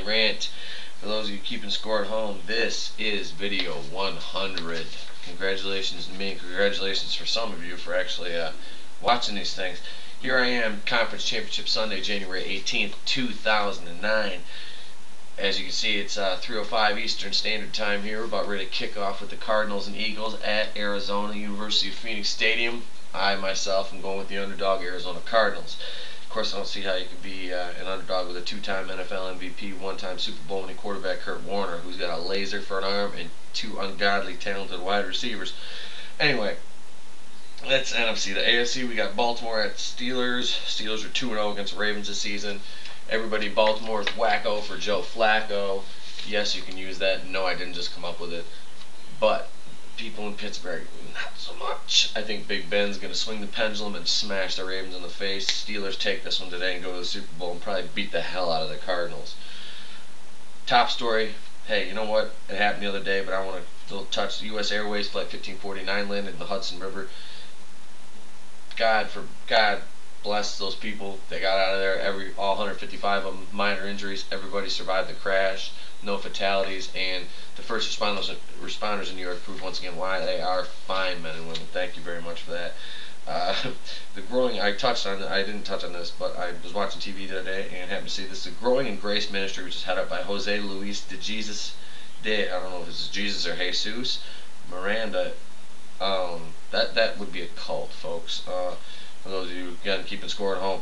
Rant. For those of you keeping score at home, this is video 100. Congratulations to me, and congratulations for some of you for actually watching these things. Here I am, Conference Championship Sunday, January 18th, 2009. As you can see, it's 3:05 Eastern Standard Time here. We're about ready to kick off with the Cardinals and Eagles at Arizona University of Phoenix Stadium. I, myself, am going with the underdog Arizona Cardinals. Of course, I don't see how you could be an underdog with a two-time NFL MVP, one-time Super Bowl winning quarterback Kurt Warner, who's got a laser for an arm and two ungodly talented wide receivers. Anyway, that's NFC. The AFC, we got Baltimore at Steelers. Steelers are 2-0 against the Ravens this season. Everybody, Baltimore is wacko for Joe Flacco. Yes, you can use that. No, I didn't just come up with it. But people in Pittsburgh, not so much. I think Big Ben's going to swing the pendulum and smash the Ravens in the face. Steelers take this one today and go to the Super Bowl and probably beat the hell out of the Cardinals. Top story. Hey, you know what? It happened the other day, but I want to little touch. The U.S. Airways Flight 1549 landed in the Hudson River. God bless those people. They got out of there. All 155 of them, minor injuries. Everybody survived the crash. No fatalities. And the first responders in New York proved once again why they are fine men and women. Thank you very much for that. The growing, I didn't touch on this, but I was watching TV the other day and happened to see this. The Growing in Grace Ministry, which is headed up by Jose Luis I don't know if it's Jesus or Jesus Miranda. That would be a cult, folks. For those of you, again, keeping score at home.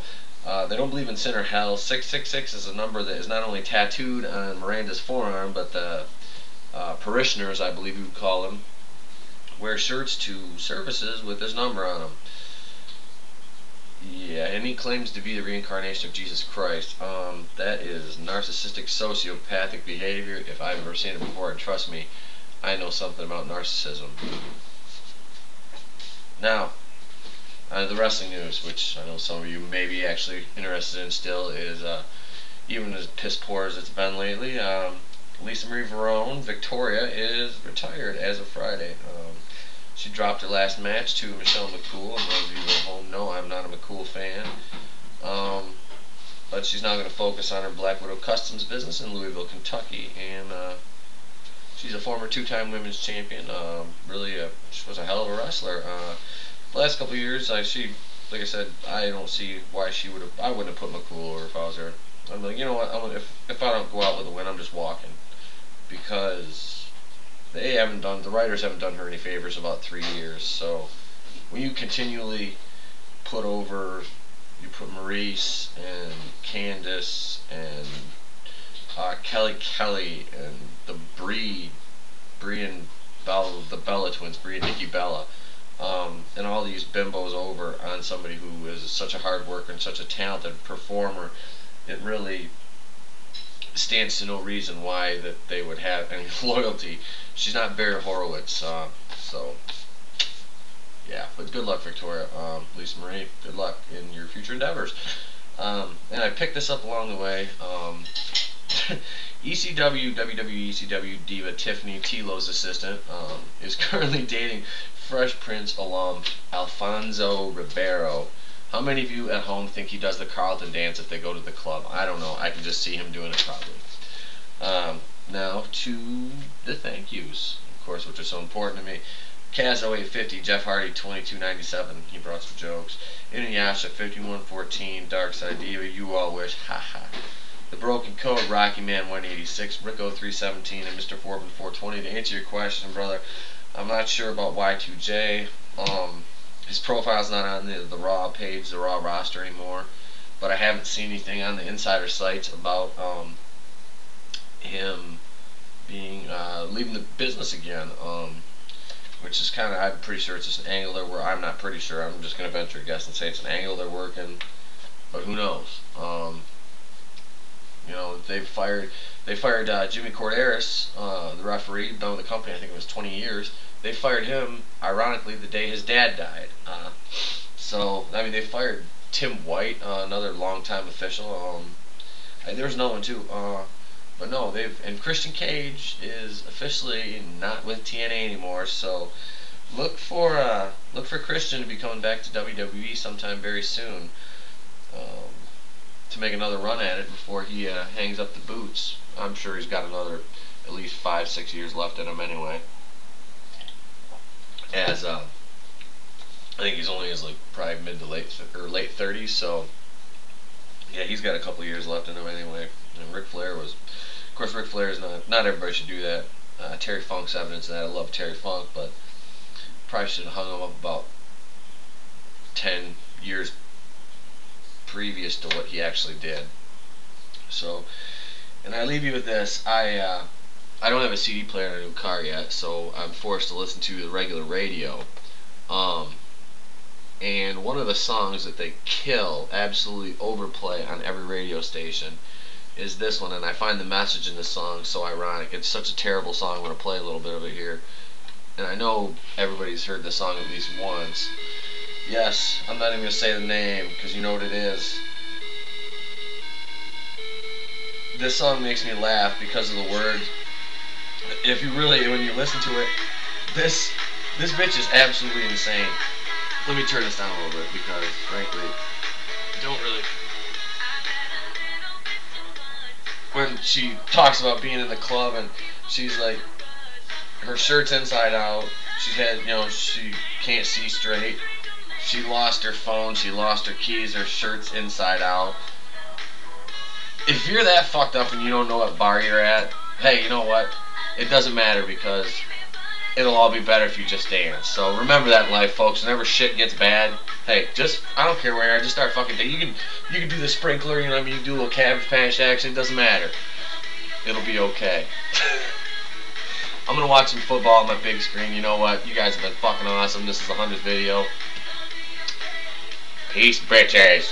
They don't believe in sin or hell. 666 is a number that is not only tattooed on Miranda's forearm, but the parishioners, I believe you would call them, wear shirts to services with this number on them. Yeah, and he claims to be the reincarnation of Jesus Christ. That is narcissistic, sociopathic behavior. If I've ever seen it before, and trust me, I know something about narcissism. Now, the wrestling news, which I know some of you may be actually interested in still, is even as piss poor as it's been lately. Lisa Marie Varon, Victoria, is retired as of Friday. She dropped her last match to Michelle McCool, and those of you at home know I'm not a McCool fan. But she's now going to focus on her Black Widow Customs business in Louisville, Kentucky, and she's a former two-time women's champion. She was a hell of a wrestler. The last couple of years, like I said, I don't see why she would have. I wouldn't have put McCool over if I was her. I'm like, you know what? If I don't go out with a win, I'm just walking, because the writers haven't done her any favors about 3 years. So when you continually put Maurice and Candice and Kelly and the Brie and Bella, the Bella twins, Brie and Nikki Bella. And all these bimbos over on somebody who is such a hard worker and such a talented performer, it really stands to no reason why that they would have any loyalty. She's not Barry Horowitz, so yeah. But good luck, Victoria. Lisa Marie, good luck in your future endeavors. And I picked this up along the way. WWE ECW diva Tiffany Tilo's assistant is currently dating Fresh Prince alum Alfonso Ribeiro. How many of you at home think he does the Carlton dance if they go to the club? I don't know. I can just see him doing it probably. Now to the thank yous, of course, which are so important to me. Kaz 0850, Jeff Hardy 2297. He brought some jokes. Inuyasha 5114, Darkside Diva, You All Wish, haha. The Broken Code, Rocky Man 186, Rico 317, and Mr. Forbin 420. To answer your question, brother, I'm not sure about Y2J. His profile's not on the Raw page, the Raw roster anymore, but I haven't seen anything on the insider sites about him being leaving the business again. Which is kind of, I'm pretty sure it's just an angle there where I'm not pretty sure. I'm just going to venture a guess and say it's an angle they're working, but who knows? You know, they fired Jimmy Corderas, the referee, been with the company, I think it was 20 years. They fired him, ironically, the day his dad died. So, I mean, they fired Tim White, another longtime official. There's another one too. But no, and Christian Cage is officially not with TNA anymore. So, look for Christian to be coming back to WWE sometime very soon. to make another run at it before he hangs up the boots. I'm sure he's got another at least 5-6 years left in him anyway. As I think he's only like probably mid to late 30s, so yeah, he's got a couple years left in him anyway. And Ric Flair was, of course, Ric Flair is not everybody should do that. Terry Funk's evidence of that. I love Terry Funk, but probably should have hung him up about 10 years previous to what he actually did. So, and I leave you with this. I don't have a CD player in a new car yet, so I'm forced to listen to the regular radio. And one of the songs that they absolutely overplay on every radio station is this one, and I find the message in this song so ironic. It's such a terrible song. I'm going to play a little bit of it here. And I know everybody's heard this song at least once. Yes, I'm not even going to say the name because you know what it is. This song makes me laugh because of the words. If you really, when you listen to it, this bitch is absolutely insane. Let me turn this down a little bit because, frankly, I don't really. When she talks about being in the club and she's like, her shirt's inside out. She's had, she can't see straight. She lost her phone. She lost her keys. Her shirt's inside out. If you're that fucked up and you don't know what bar you're at, hey, you know what? It doesn't matter because it'll all be better if you just dance. So remember that in life, folks. Whenever shit gets bad, hey, I don't care where you are, just start fucking dancing. You can do the sprinkler, you know what I mean? You can do a little Cabbage Patch action. It doesn't matter. It'll be okay. I'm gonna watch some football on my big screen. You know what? You guys have been fucking awesome. This is the 100th video. Peace, bitches.